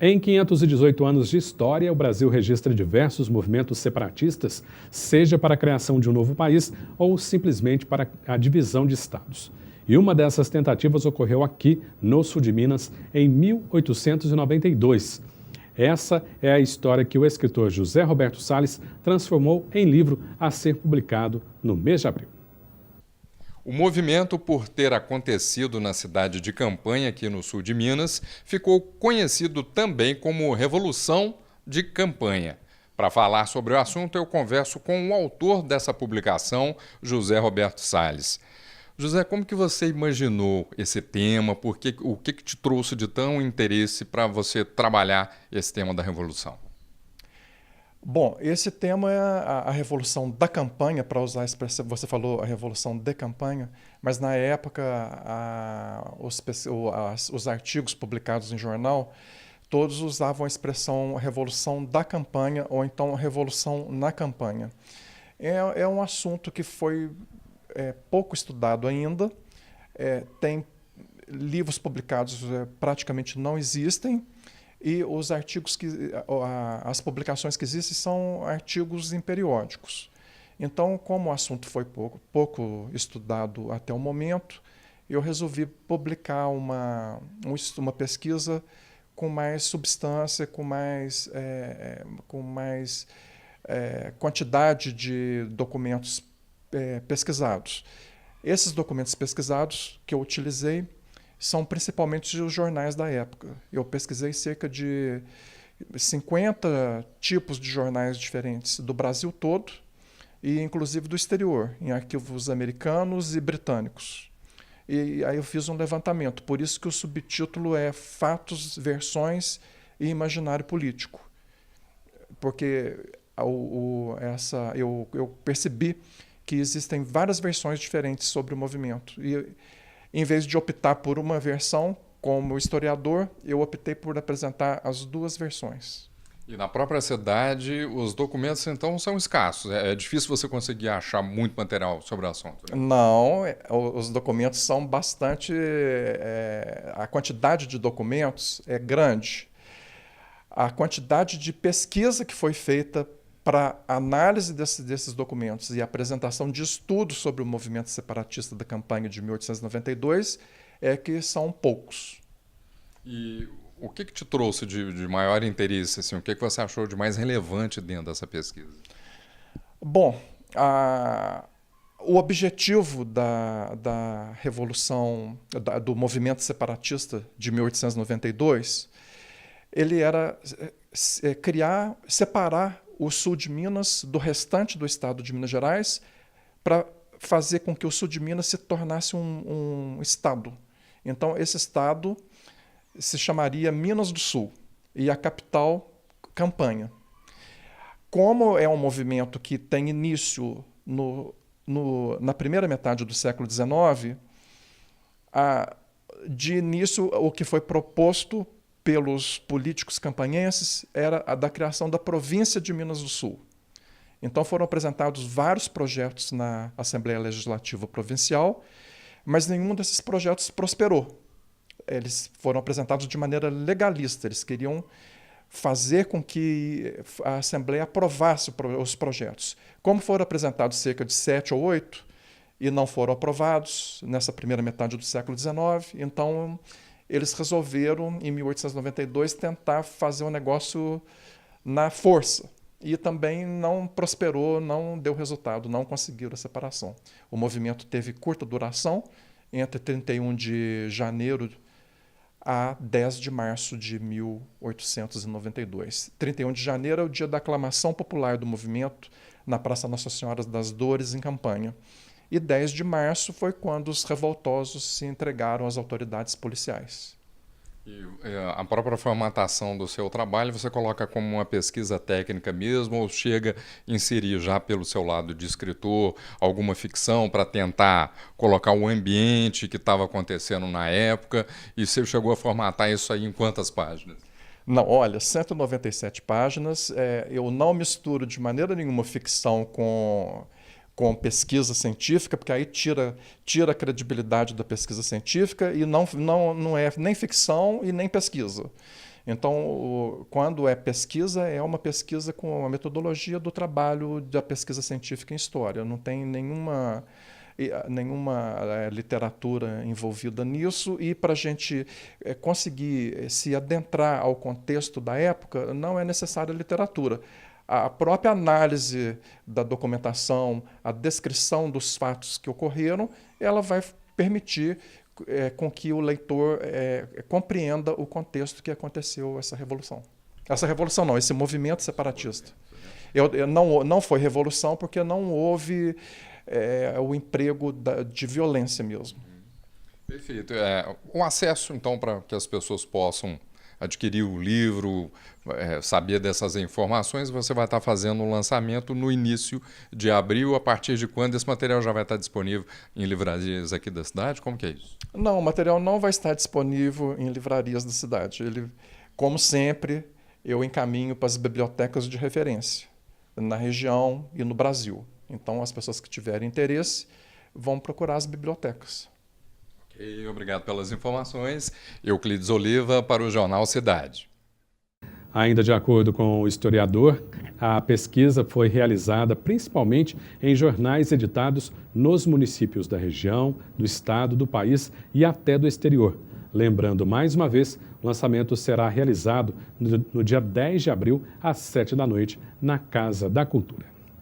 Em 518 anos de história, o Brasil registra diversos movimentos separatistas, seja para a criação de um novo país ou simplesmente para a divisão de estados. E uma dessas tentativas ocorreu aqui, no sul de Minas, em 1892. Essa é a história que o escritor José Roberto Salles transformou em livro a ser publicado no mês de abril. O movimento, por ter acontecido na cidade de Campanha, aqui no sul de Minas, ficou conhecido também como Revolução de Campanha. Para falar sobre o assunto, eu converso com o autor dessa publicação, José Roberto Salles. José, como que você imaginou esse tema? O que te trouxe de tão interesse para você trabalhar esse tema da Revolução? Bom, esse tema é a Revolução da Campanha, para usar a expressão, você falou a Revolução de Campanha, mas na época os artigos publicados em jornal, todos usavam a expressão Revolução da Campanha ou então Revolução na Campanha. É um assunto que foi pouco estudado ainda, tem livros publicados praticamente não existem, e os artigos as publicações que existem são artigos em periódicos. Então, como o assunto foi pouco estudado até o momento, eu resolvi publicar uma pesquisa com mais substância, com mais quantidade de documentos pesquisados. Esses documentos pesquisados que eu utilizei são principalmente os jornais da época. Eu pesquisei cerca de 50 tipos de jornais diferentes do Brasil todo e inclusive do exterior, em arquivos americanos e britânicos. E aí eu fiz um levantamento, por isso que o subtítulo é Fatos, Versões e Imaginário Político. Porque eu percebi que existem várias versões diferentes sobre o movimento. E em vez de optar por uma versão, como historiador, eu optei por apresentar as duas versões. E na própria cidade, os documentos, então, são escassos. É difícil você conseguir achar muito material sobre o assunto, né? Não, os documentos são bastante... a quantidade de documentos é grande. A quantidade de pesquisa que foi feita para análise desses documentos e apresentação de estudos sobre o movimento separatista da campanha de 1892 é que são poucos. E o que te trouxe de maior interesse? Assim, o que você achou de mais relevante dentro dessa pesquisa? Bom, o objetivo da revolução, do movimento separatista de 1892, ele era separar o sul de Minas do restante do estado de Minas Gerais para fazer com que o sul de Minas se tornasse um estado. Então, esse estado se chamaria Minas do Sul e a capital, Campanha. Como é um movimento que tem início na primeira metade do século XIX, de início o que foi proposto pelos políticos campanhenses era a da criação da província de Minas do Sul. Então foram apresentados vários projetos na Assembleia Legislativa Provincial, mas nenhum desses projetos prosperou. Eles foram apresentados de maneira legalista, eles queriam fazer com que a Assembleia aprovasse os projetos. Como foram apresentados cerca de 7 ou 8 e não foram aprovados nessa primeira metade do século XIX, então eles resolveram, em 1892, tentar fazer um negócio na força. E também não prosperou, não deu resultado, não conseguiram a separação. O movimento teve curta duração, entre 31 de janeiro a 10 de março de 1892. 31 de janeiro é o dia da aclamação popular do movimento na Praça Nossa Senhora das Dores, em Campanha. E 10 de março foi quando os revoltosos se entregaram às autoridades policiais. E a própria formatação do seu trabalho você coloca como uma pesquisa técnica mesmo ou chega a inserir já pelo seu lado de escritor alguma ficção para tentar colocar o ambiente que estava acontecendo na época e você chegou a formatar isso aí em quantas páginas? Não, olha, 197 páginas, eu não misturo de maneira nenhuma ficção com pesquisa científica, porque aí tira a credibilidade da pesquisa científica e não é nem ficção e nem pesquisa. Então, quando é pesquisa, é uma pesquisa com a metodologia do trabalho da pesquisa científica em história. Não tem nenhuma literatura envolvida nisso, e para a gente conseguir se adentrar ao contexto da época, não é necessária literatura. A própria análise da documentação, a descrição dos fatos que ocorreram, ela vai permitir com que o leitor compreenda o contexto que aconteceu essa revolução. Essa revolução não, esse movimento separatista. Não foi revolução porque não houve o emprego de violência mesmo. Perfeito. O acesso, então, para que as pessoas possam adquirir o livro, saber dessas informações, você vai estar fazendo um lançamento no início de abril. A partir de quando esse material já vai estar disponível em livrarias aqui da cidade? Como que é isso? Não, o material não vai estar disponível em livrarias da cidade. Ele, como sempre, eu encaminho para as bibliotecas de referência, na região e no Brasil. Então, as pessoas que tiverem interesse vão procurar as bibliotecas. Ok, obrigado pelas informações. Euclides Oliva para o Jornal Cidade. Ainda de acordo com o historiador, a pesquisa foi realizada principalmente em jornais editados nos municípios da região, do estado, do país e até do exterior. Lembrando, mais uma vez, o lançamento será realizado no dia 10 de abril, às 7 da noite, na Casa da Cultura.